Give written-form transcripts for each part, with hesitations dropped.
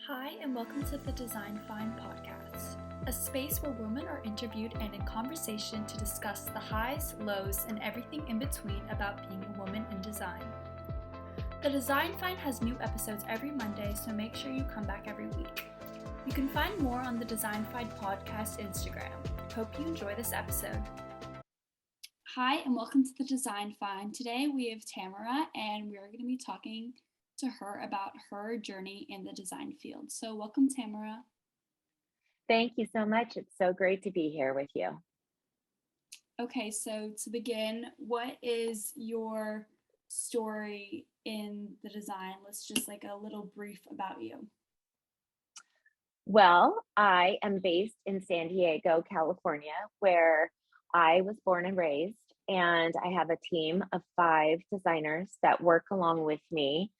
Hi, and welcome to the Design Find podcast, a space where women are interviewed and in conversation to discuss the highs, lows, and everything in between about being a woman in design. The Design Find has new episodes every Monday, so make sure you come back every week. You can find more on the Design Find podcast Instagram. Hope you enjoy this episode. Hi, and welcome to the Design Find. Today we have Tamara, and we're going to be talking to her about her journey in the design field. So welcome, Tamara. Thank you so much. It's so great to be here with you. Okay, so to begin, what is your story in the design? Let's just like a little brief about you. Well, I am based in San Diego, California, where I was born and raised, and I have a team of 5 designers that work along with me.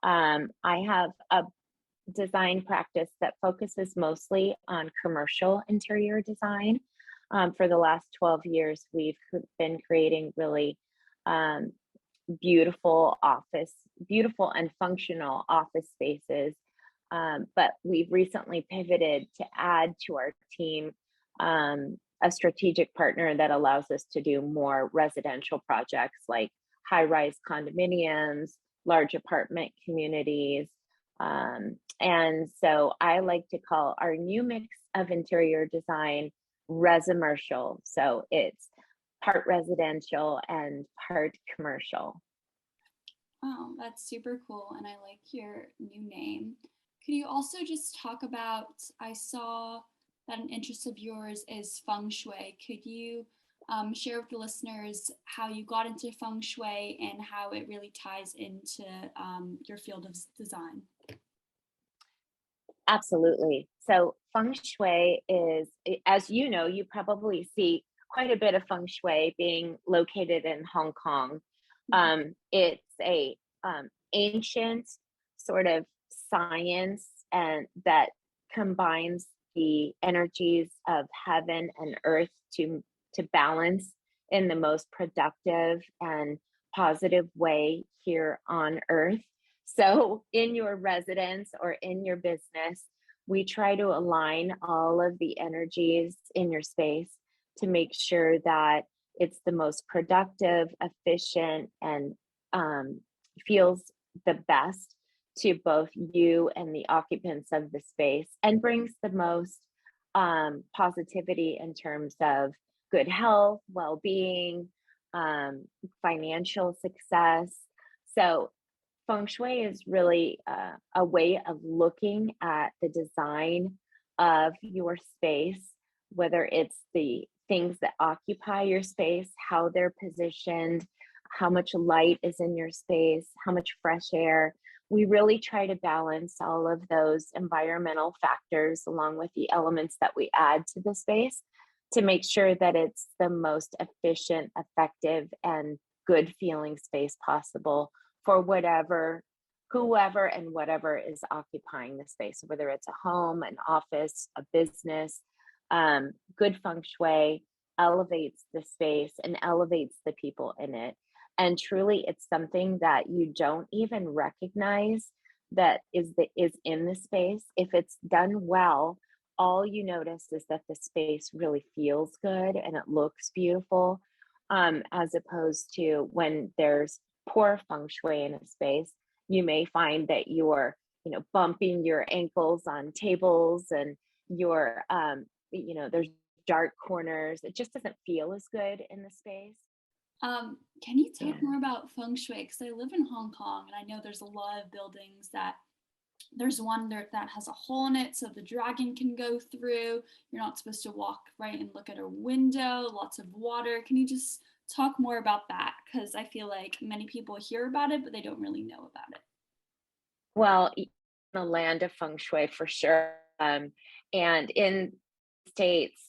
I have a design practice that focuses mostly on commercial interior design. For the last 12 years, we've been creating really beautiful and functional office spaces. But we've recently pivoted to add to our team a strategic partner that allows us to do more residential projects like high-rise condominiums, large apartment communities. And so I like to call our new mix of interior design resimercial. So it's part residential and part commercial. Oh, that's super cool. And I like your new name. Could you also just talk about, I saw that an interest of yours is Feng Shui. Could you share with the listeners how you got into Feng Shui and how it really ties into your field of design? Absolutely. So Feng Shui is, as you know, you probably see quite a bit of Feng Shui being located in Hong Kong. It's a ancient sort of science and that combines the energies of heaven and earth to balance in the most productive and positive way here on earth. So in your residence or in your business, we try to align all of the energies in your space to make sure that it's the most productive, efficient, and feels the best to both you and the occupants of the space, and brings the most positivity in terms of good health, well-being, financial success. So Feng Shui is really a way of looking at the design of your space, whether it's the things that occupy your space, how they're positioned, how much light is in your space, how much fresh air. We really try to balance all of those environmental factors along with the elements that we add to the space to make sure that it's the most efficient, effective, and good feeling space possible for whoever and whatever is occupying the space, whether it's a home, an office, a business. Good Feng Shui elevates the space and elevates the people in it. And truly, it's something that you don't even recognize that is in the space. If it's done well, all you notice is that the space really feels good and it looks beautiful, as opposed to when there's poor Feng Shui in a space, you may find that you're, bumping your ankles on tables and you're, there's dark corners. It just doesn't feel as good in the space. Can you talk more about Feng Shui? Because I live in Hong Kong and I know there's a lot of buildings that there's one there that has a hole in it so the dragon can go through. You're not supposed to walk right and look at a window, lots of water. Can you just talk more about that? Because I feel like many people hear about it, but they don't really know about it. Well, the land of Feng Shui for sure. And in States,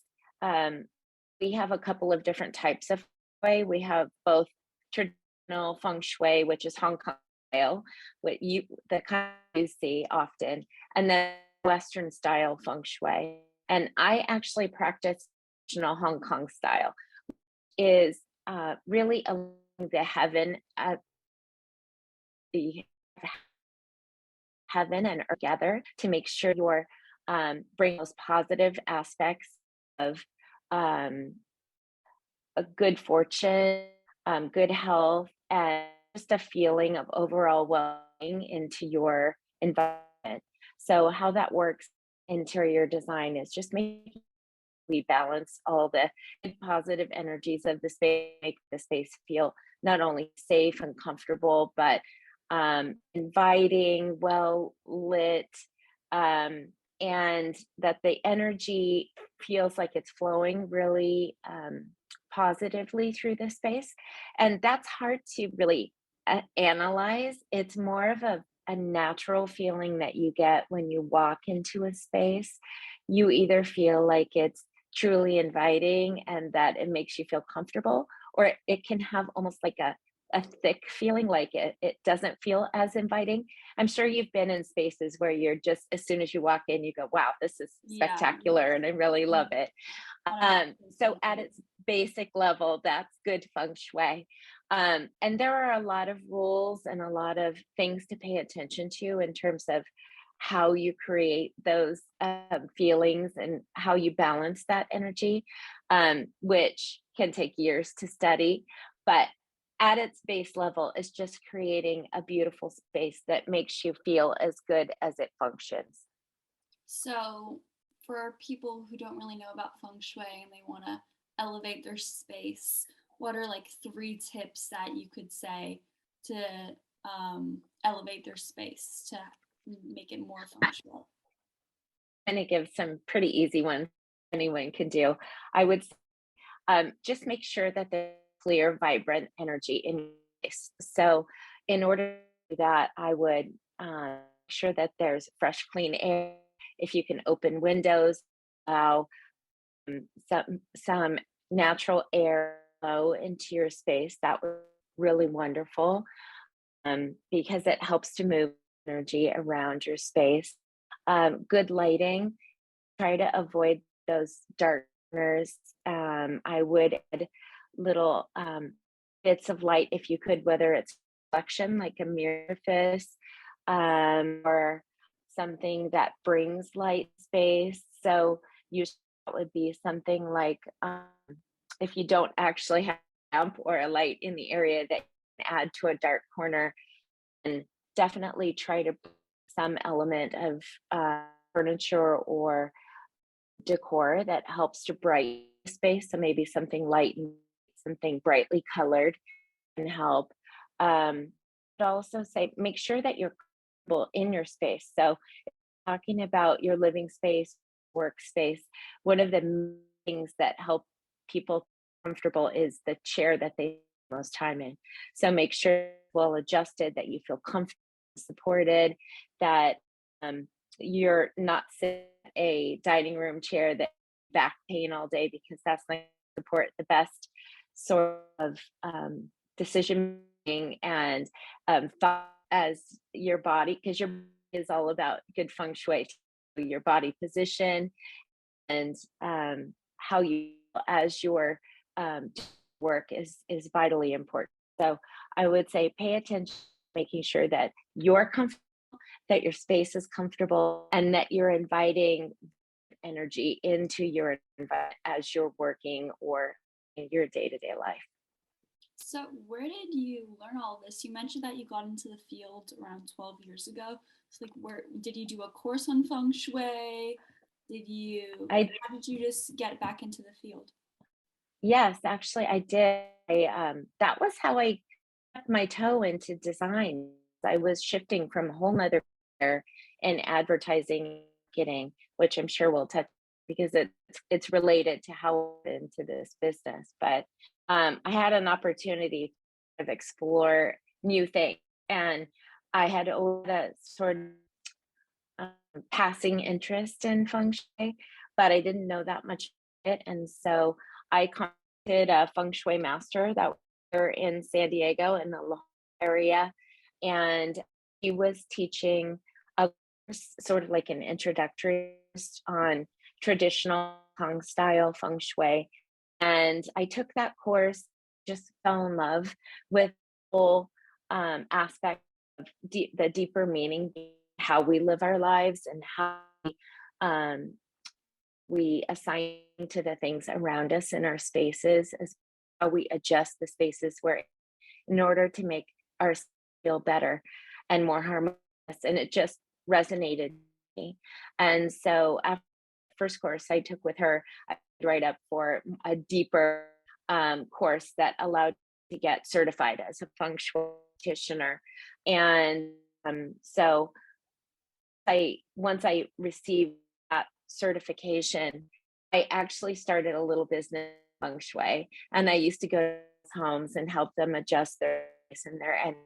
we have a couple of different types of Shui. We have both traditional Feng Shui, which is Hong Kong style, the kind you see often, and then Western style Feng Shui. And I actually practice traditional Hong Kong style, is really along the heaven, the heaven and earth together to make sure you're bring those positive aspects of um, a good fortune, good health, and just a feeling of overall well-being into your environment. So how that works interior design is just making we balance all the good positive energies of the space, make the space feel not only safe and comfortable, but inviting, well lit, um, and that the energy feels like it's flowing really positively through the space. And that's hard to really analyze. It's more of a natural feeling that you get when you walk into a space. You either feel like it's truly inviting and that it makes you feel comfortable, or it can have almost like a thick feeling, like it doesn't feel as inviting. I'm sure you've been in spaces where you're just, as soon as you walk in, you go, wow, this is Yeah. spectacular and I really love it. So at its basic level, that's good feng shui. And there are a lot of rules and a lot of things to pay attention to in terms of how you create those feelings and how you balance that energy, which can take years to study. But at its base level, it's just creating a beautiful space that makes you feel as good as it functions. So, for people who don't really know about feng shui and they want to elevate their space, what are like three tips that you could say to elevate their space to make it more functional? I'm going to give some pretty easy ones anyone can do. I would just make sure that there's clear, vibrant energy in your space. So, in order to do that, I would make sure that there's fresh, clean air. If you can open windows, allow some natural air flow into your space, that would be really wonderful, because it helps to move energy around your space. Good lighting, try to avoid those dark corners. I would add little bits of light if you could, whether it's reflection like a mirror surface, or something that brings light space. So usually that would be something like, if you don't actually have a lamp or a light in the area, that you can add to a dark corner, and definitely try to put some element of furniture or decor that helps to brighten the space. So maybe something light and something brightly colored can help. But also say, make sure that you're comfortable in your space. So talking about your living space, workspace, one of the things that help people comfortable is the chair that they spend most time in. So make sure it's well adjusted, that you feel comfortable, supported, that you're not sitting at a dining room chair that back pain all day, because that's not going to support the best sort of decision making and thought as your body, because your body is all about good feng shui, your body position and how you as your work is vitally important. So I would say pay attention, making sure that you're comfortable, that your space is comfortable, and that you're inviting energy into your environment as you're working or in your day-to-day life. So, where did you learn all this? You mentioned that you got into the field around 12 years ago. So, like, where did you do a course on feng shui? Did you, like, I how did you just get back into the field? Yes, actually I did. That was how I kept my toe into design. I was shifting from a whole nother career in advertising marketing, which I'm sure we'll touch, because it's related to how I got into this business. But I had an opportunity to explore new things, and I had always a sort of passing interest in feng shui, but I didn't know that much of it. And so I contacted a feng shui master that were in San Diego in the area, and he was teaching a course, sort of like an introductory course on traditional Hong style feng shui. And I took that course, just fell in love with the whole aspect of the deeper meaning how we live our lives and how um, we assign to the things around us in our spaces, as how we adjust the spaces where in order to make our feel better and more harmonious. And it just resonated with me. And so after the first course I took with her, I signed right up for a deeper course that allowed me to get certified as a feng shui practitioner. And so I once I received that certification, I actually started a little business feng shui, and I used to go to homes and help them adjust their space and their energy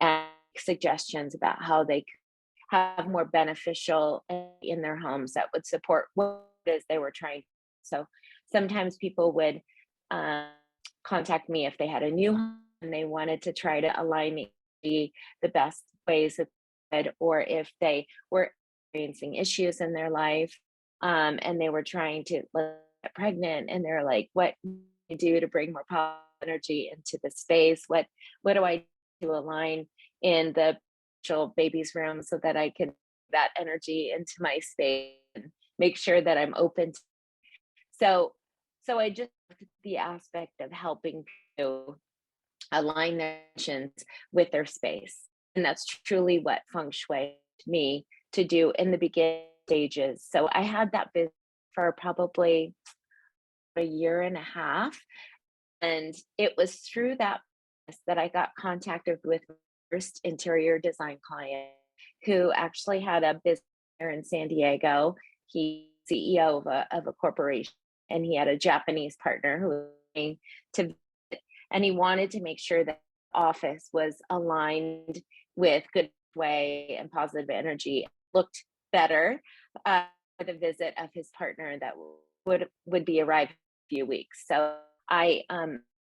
and make suggestions about how they could have more beneficial energy in their homes that would support what it is they were trying. So sometimes people would um, contact me if they had a new home and they wanted to try to align the best ways that they could, or if they were experiencing issues in their life, and they were trying to get pregnant and they're like, what do I do to bring more positive energy into the space? What do I do to align in the actual baby's room so that I can that energy into my space and make sure that I'm open to, so I just looked at the aspect of helping to align their intentions with their space. And that's truly what feng shui to me to do in the beginning stages. So I had that business for probably a year and a half. And it was through that business that I got contacted with my first interior design client who actually had a business here in San Diego. He's CEO of a corporation, and he had a Japanese partner who was coming to, and he wanted to make sure that the office was aligned with good way and positive energy, looked better for the visit of his partner that would be arriving in a few weeks. So I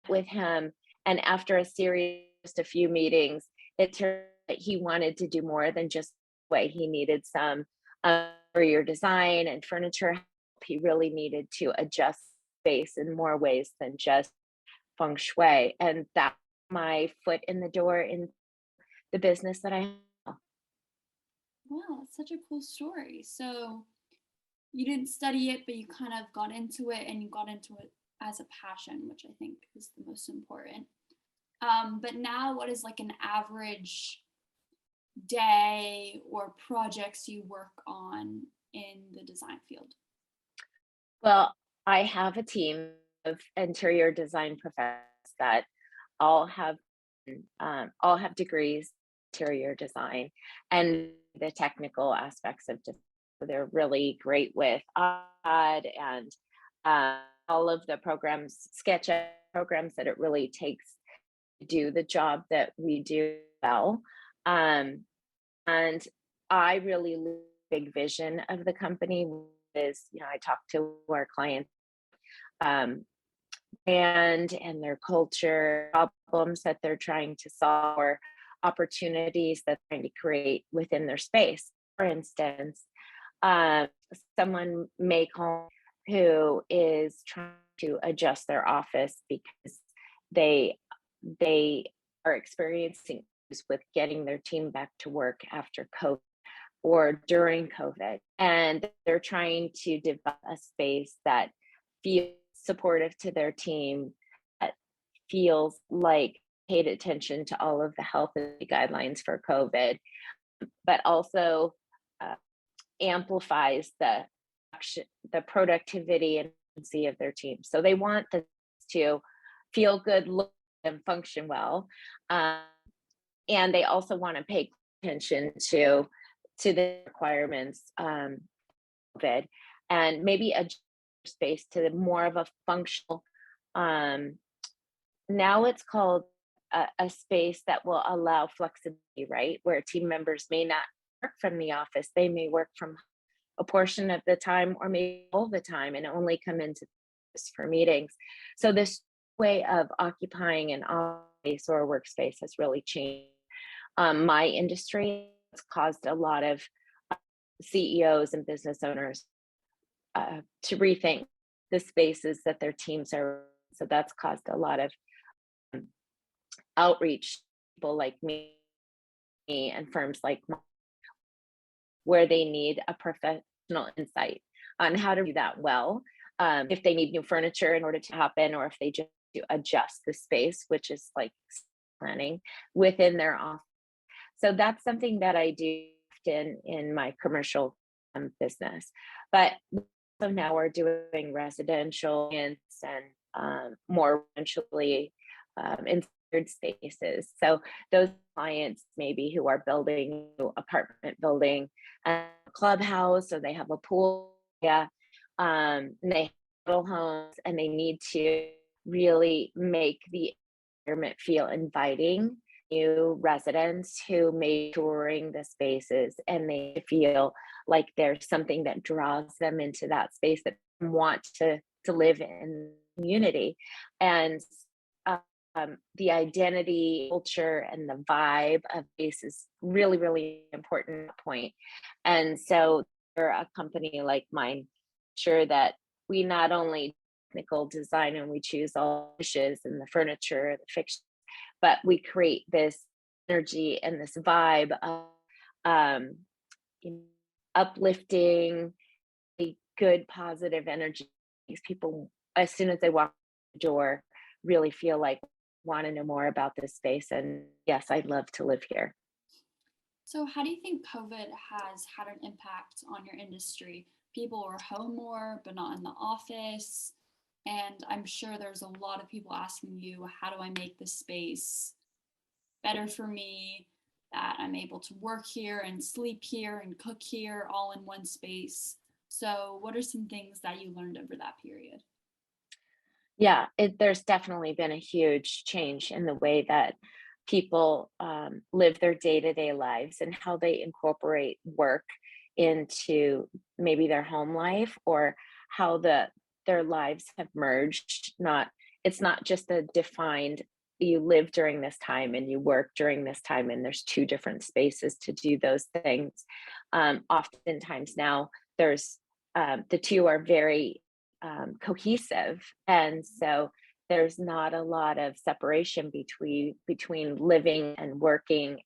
with him, and after a series, just a few meetings, it turned out that he wanted to do more than just way. He needed some interior design and furniture help. He really needed to adjust space in more ways than just feng shui, and that my foot in the door in the business that I have. Wow, that's such a cool story. So you didn't study it, but you kind of got into it and you got into it as a passion, which I think is the most important. But now, what is like an average day or projects you work on in the design field? Well, I have a team of interior design professionals that all have all have degrees in interior design and the technical aspects of design. They're really great with odd and all of the programs, sketch programs that it really takes to do the job that we do well. Um, and I really love the big vision of the company is, I talk to our clients um, and their culture, problems that they're trying to solve, or opportunities that they're trying to create within their space. For instance, um, someone may call who is trying to adjust their office because they they are experiencing issues with getting their team back to work after COVID or during COVID. And they're trying to develop a space that feels supportive to their team, that feels like paid attention to all of the health guidelines for COVID, but also uh, amplifies the productivity and efficiency of their team. So they want this to feel good, look, and function well. Um, and they also want to pay attention to the requirements of it, and maybe adjust space to more of a functional. Um, Now it's called a space that will allow flexibility, right? Where team members may not work from the office, they may work from a portion of the time or maybe all the time and only come into this for meetings. So this way of occupying an office space or a workspace has really changed my industry. It's caused a lot of CEOs and business owners to rethink the spaces that their teams are. So that's caused a lot of um, outreach. People like me and firms like mine where they need a professional insight on how to do that well. If they need new furniture in order to happen, or if they just to adjust the space, which is like planning within their office. So that's something that I do often in my commercial business. But so now we're doing residential and more eventually in third spaces. So those clients maybe who are building a new apartment building, a clubhouse, or they have a pool, yeah, and they have little homes, and they need to really make the environment feel inviting. New residents who may be touring the spaces, and they feel like there's something that draws them into that space, that they want to live in community. And the identity, culture, and the vibe of space is really, really important point. And so for a company like mine, sure that we not only technical design and we choose all dishes and the furniture, the fixtures, but we create this energy and this vibe of um, you know, uplifting, a good positive energy. Makes people, as soon as they walk the door, really feel like want to know more about this space. And yes, I'd love to live here. So, how do you think COVID has had an impact on your industry? People are home more, but not in the office. And I'm sure there's a lot of people asking you, how do I make this space better for me? That I'm able to work here and sleep here and cook here all in one space. So, what are some things that you learned over that period? Yeah, there's definitely been a huge change in the way that people live their day-to-day lives and how they incorporate work into maybe their home life, or how their lives have merged. Not It's not just a defined, you live during this time and you work during this time, and there's two different spaces to do those things. Oftentimes now there's the two are very cohesive, and so there's not a lot of separation between living and working,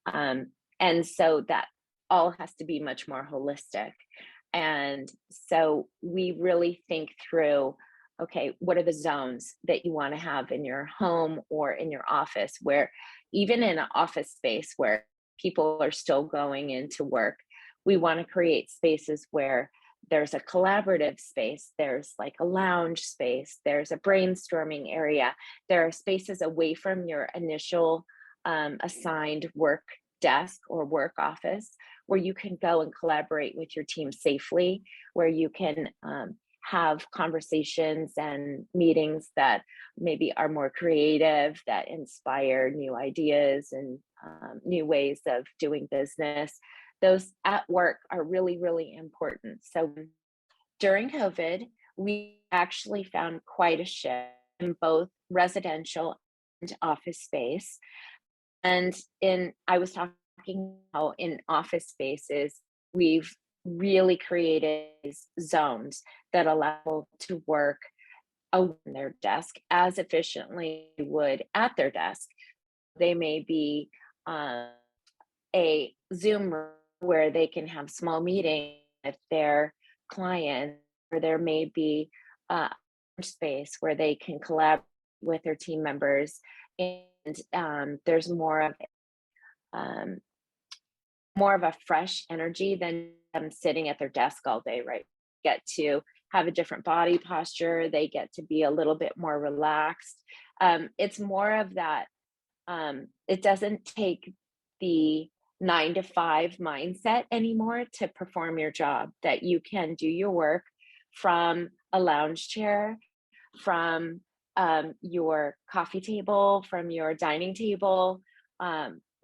um, and so that all has to be much more holistic. And so we really think through, okay, what are the zones that you want to have in your home or in your office, where even in an office space where people are still going into work, we want to create spaces where there's a collaborative space, there's like a lounge space, there's a brainstorming area, there are spaces away from your initial assigned work desk or work office, where you can go and collaborate with your team safely, where you can have conversations and meetings that maybe are more creative, that inspire new ideas and new ways of doing business. Those at work are really, really important. So during COVID, we actually found quite a shift in both residential and office space. And I was talking how in office spaces, we've really created these zones that allow people to work away from their desk as efficiently as they would at their desk. They may be um, a Zoom room where they can have small meetings with their clients, or there may be a space where they can collaborate with their team members, and there's um, more of a fresh energy than them sitting at their desk all day, right? Get to have a different body posture. They get to be a little bit more relaxed. It's more of that. It doesn't take the 9 to 5 mindset anymore to perform your job, that you can do your work from a lounge chair, from your coffee table, from your dining table,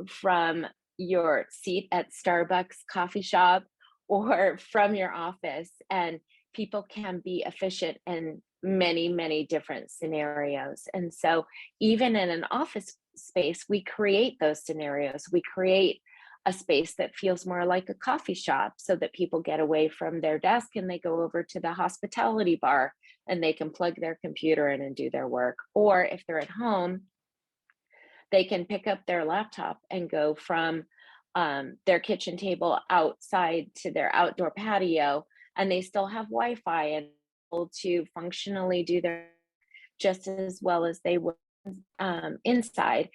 from your seat at Starbucks coffee shop, or from your office. And people can be efficient in many, many different scenarios. And so, even in an office space, we create those scenarios. We create a space that feels more like a coffee shop, so that people get away from their desk and they go over to the hospitality bar and they can plug their computer in and do their work. Or if they're at home, they can pick up their laptop and go from their kitchen table outside to their outdoor patio, and they still have Wi-Fi and able to functionally do their just as well as they would inside.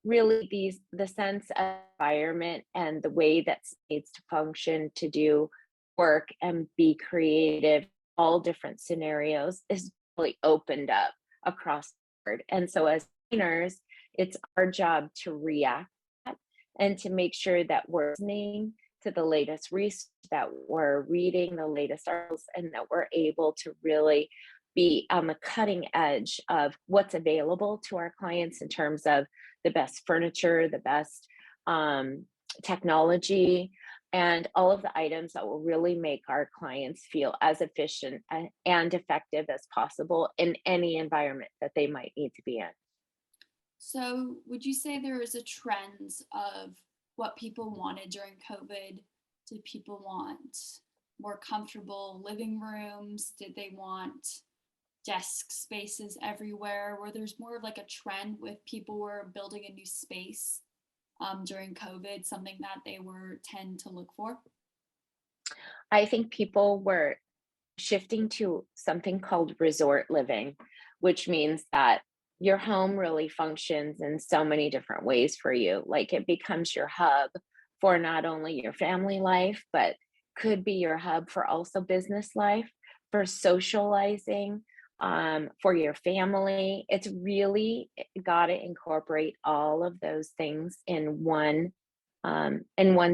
Really, the sense of environment and the way that needs to function to do work and be creative, all different scenarios is really opened up across the board. And so as trainers, it's our job to react and to make sure that we're listening to the latest research, that we're reading the latest articles, and that we're able to really be on the cutting edge of what's available to our clients in terms of the best furniture, the best technology, and all of the items that will really make our clients feel as efficient and effective as possible in any environment that they might need to be in. So, would you say there is a trend of what people wanted during COVID? Did people want more comfortable living rooms? Did they want desk spaces everywhere? Where there's more of like a trend with people were building a new space during COVID, something that they were tend to look for? I think people were shifting to something called resort living, which means that your home really functions in so many different ways for you. Like it becomes your hub for not only your family life, but could be your hub for also business life, for socializing, for your family. It's really got to incorporate all of those things in one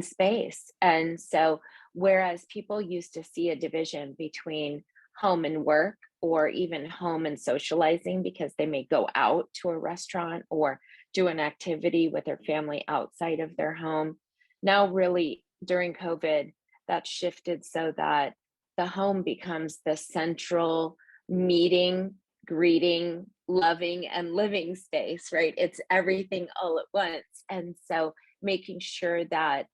space. And so, whereas people used to see a division between home and work, or even home and socializing, because they may go out to a restaurant or do an activity with their family outside of their home, now, really, during COVID, that shifted so that the home becomes the central meeting, greeting, loving, and living space, right? It's everything all at once. And so, making sure that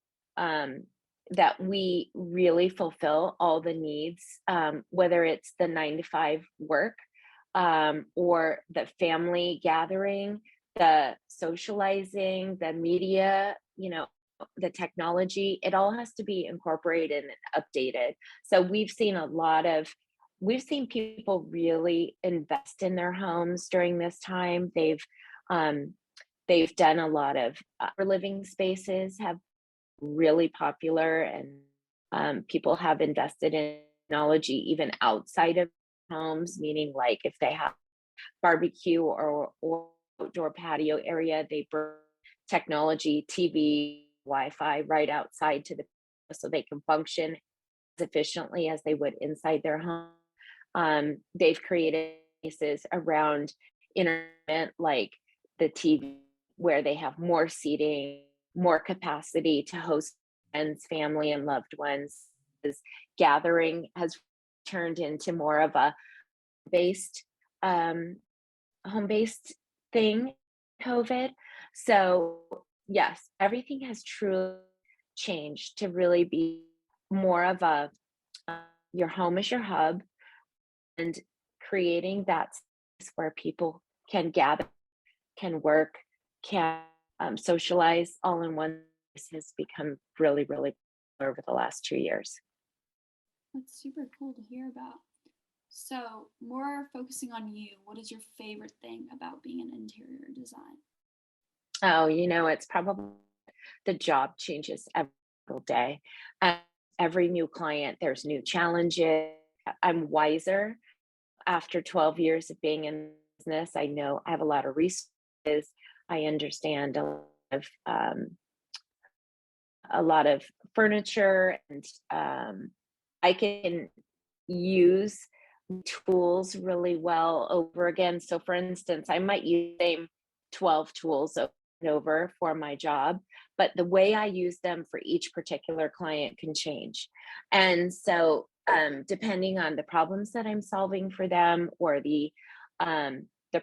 that we really fulfill all the needs, whether it's the 9 to 5 work, or the family gathering, the socializing, the media, the technology, it all has to be incorporated and updated. So we've seen people really invest in their homes during this time. Um, they've done a lot of living spaces have really popular, and people have invested in technology even outside of homes, meaning like if they have barbecue or outdoor patio area, they bring technology, TV, Wi-Fi right outside to the so they can function as efficiently as they would inside their home. They've created spaces around internet, like the TV, where they have more seating, more capacity to host friends, family, and loved ones. This gathering has turned into more of a based um, home-based thing, COVID. So yes, everything has truly changed to really be more of a uh, your home is your hub, and creating that space where people can gather, can work, can socialize all in one place has become really, really popular over the last 2 years. That's super cool to hear about. So, more focusing on you, what is your favorite thing about being an interior design? Oh, it's probably the job changes every single day. And every new client, there's new challenges. I'm wiser after 12 years of being in business. I know I have a lot of resources. I understand a lot of furniture, and I can use tools really well over again. So, for instance, I might use the same 12 tools over and over for my job, but the way I use them for each particular client can change. And so, depending on the problems that I'm solving for them, or the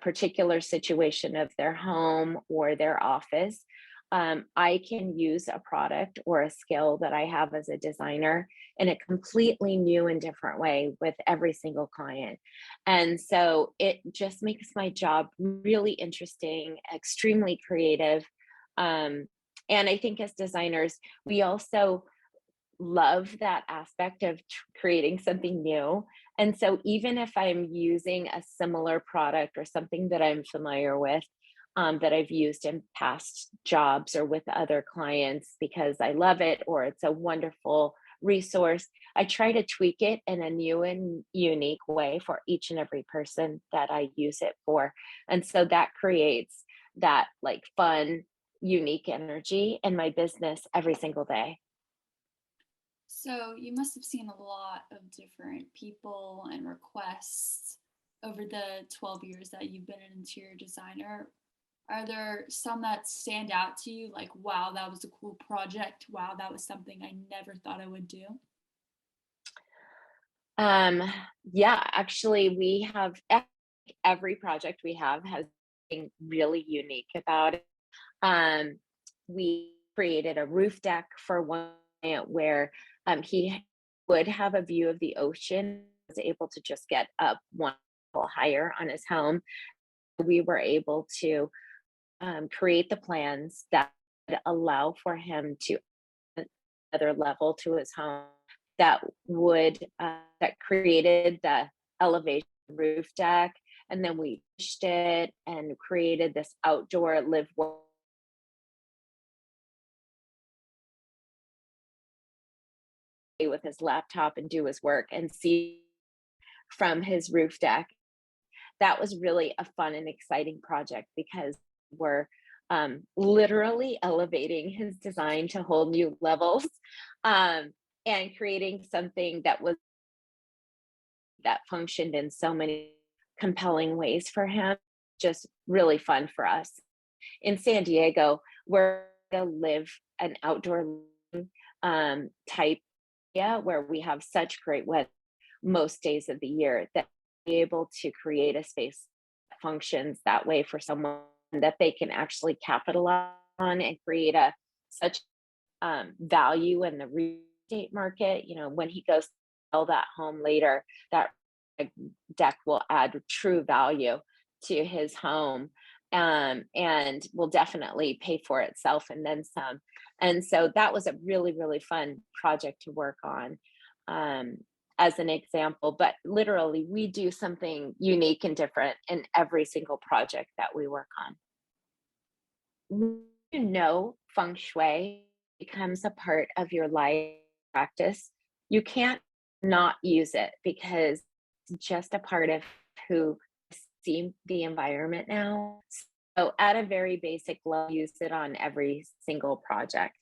particular situation of their home or their office, I can use a product or a skill that I have as a designer in a completely new and different way with every single client. And so it just makes my job really interesting, extremely creative. Um, And I think as designers, we also love that aspect of creating something new. And so even if I'm using a similar product or something that I'm familiar with, that I've used in past jobs or with other clients because I love it or it's a wonderful resource, I try to tweak it in a new and unique way for each and every person that I use it for. And so that creates that like fun, unique energy in my business every single day. So you must have seen a lot of different people and requests over the 12 years that you've been an interior designer. Are there some that stand out to you like, wow, that was a cool project? Wow, that was something I never thought I would do? Um, yeah, actually, we have every project we have has something really unique about it. Um, we created a roof deck for one client where he would have a view of the ocean, was able to just get up one level higher on his home. We were able to create the plans that would allow for him to add another level to his home that would that created the elevation roof deck, and then we pushed it and created this outdoor live work with his laptop and do his work and see from his roof deck. That was really a fun and exciting project because we're literally elevating his design to whole new levels, um, and creating something that functioned in so many compelling ways for him. Just really fun for us. In San Diego, we're to live an outdoor type area where we have such great weather most days of the year that be able to create a space that functions that way for someone that they can actually capitalize on and create a such value in the real estate market. You know, when he goes to sell that home later, that deck will add true value to his home, and will definitely pay for itself and then some. And so that was a really, really fun project to work on. Um, as an example, but literally, we do something unique and different in every single project that we work on. You know, feng shui becomes a part of your life practice. You can't not use it because it's just a part of who see the environment now. So, at a very basic level, use it on every single project.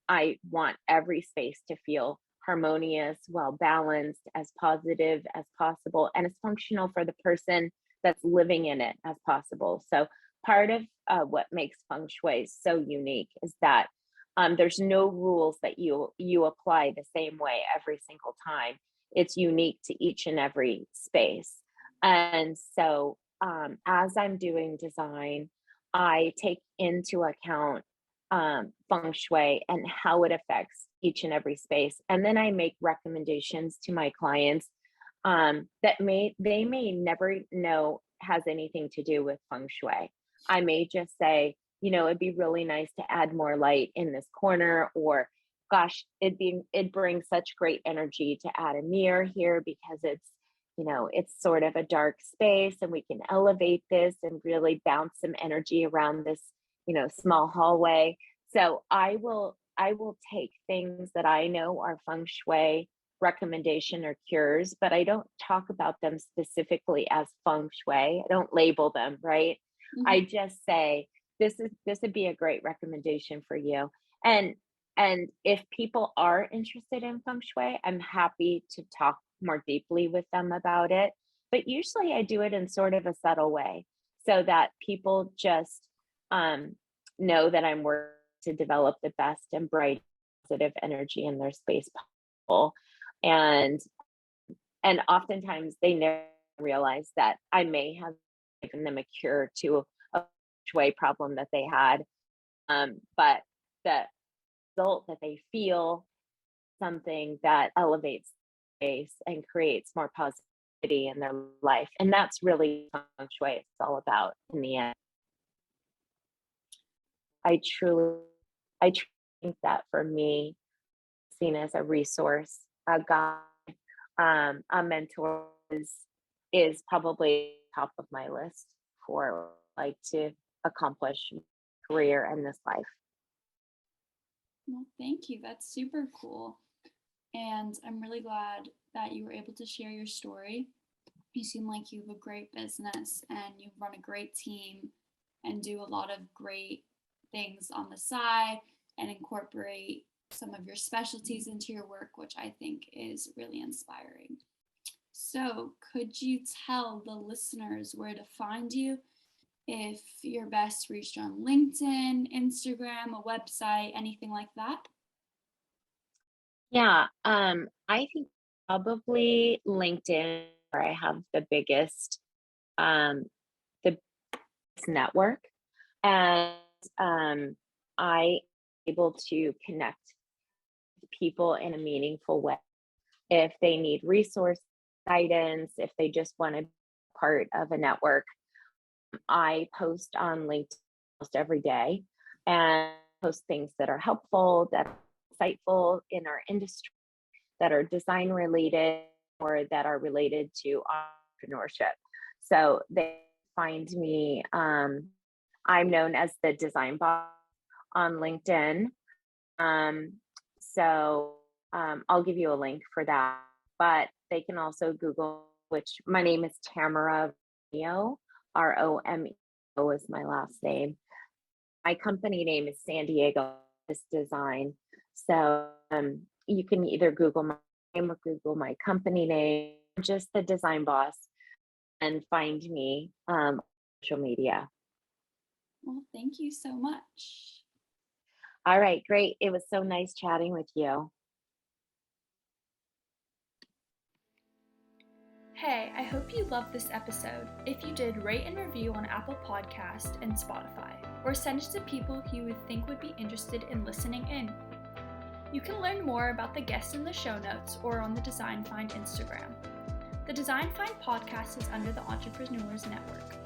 I want every space to feel harmonious, well balanced, as positive as possible, and as functional for the person that's living in it as possible. So, part of what makes feng shui so unique is that there's no rules that you apply the same way every single time. It's unique to each and every space, and so as I'm doing design, I take into account feng shui and how it affects each and every space. And then I make recommendations to my clients that they may never know has anything to do with feng shui. I may just say, you know, it'd be really nice to add more light in this corner, or gosh, it brings such great energy to add a mirror here because it's sort of a dark space and we can elevate this and really bounce some energy around this, small hallway. So I will take things that I know are feng shui recommendation or cures, but I don't talk about them specifically as feng shui. I don't label them, right? I Mhm. just say this would be a great recommendation for you. And and if people are interested in feng shui, I'm happy to talk more deeply with them about it. But usually I do it in sort of a subtle way so that people just um, know that I'm working to develop the best and bright positive energy in their space possible. And and oftentimes they never realize that I may have given them a cure to a way problem that they had. But the result that they feel something that elevates space and creates more positivity in their life. And that's really feng shui it's all about in the end. I truly, think that for me, seen as a resource, a guide, a mentor is probably top of my list for like to accomplish career in this life. Well, thank you. That's super cool. And I'm really glad that you were able to share your story. You seem like you have a great business and you run a great team and do a lot of great things on the side and incorporate some of your specialties into your work, which I think is really inspiring. So, could you tell the listeners where to find you? If you're best reached on LinkedIn, Instagram, a website, anything like that? Yeah, I think probably LinkedIn, where I have um, the biggest network, and I able to connect people in a meaningful way. If they need resource guidance, if they just want to be part of a network, I post on LinkedIn almost every day and post things that are helpful, that are insightful in our industry, that are design related or that are related to entrepreneurship. So they find me, I'm known as the Design Boss on LinkedIn. Um, I'll give you a link for that, but they can also Google, which my name is Tamara Romeo, Romeo is my last name. My company name is San Diego Design. So you can either Google my name or Google my company name, just the Design Boss, and find me on social media. Well, thank you so much. All right, great. It was so nice chatting with you. Hey, I hope you loved this episode. If you did, rate and review on Apple Podcast and Spotify, or send it to people who you would think would be interested in listening in. You can learn more about the guests in the show notes or on the Design Find Instagram. The Design Find podcast is under the Entrepreneurs Network.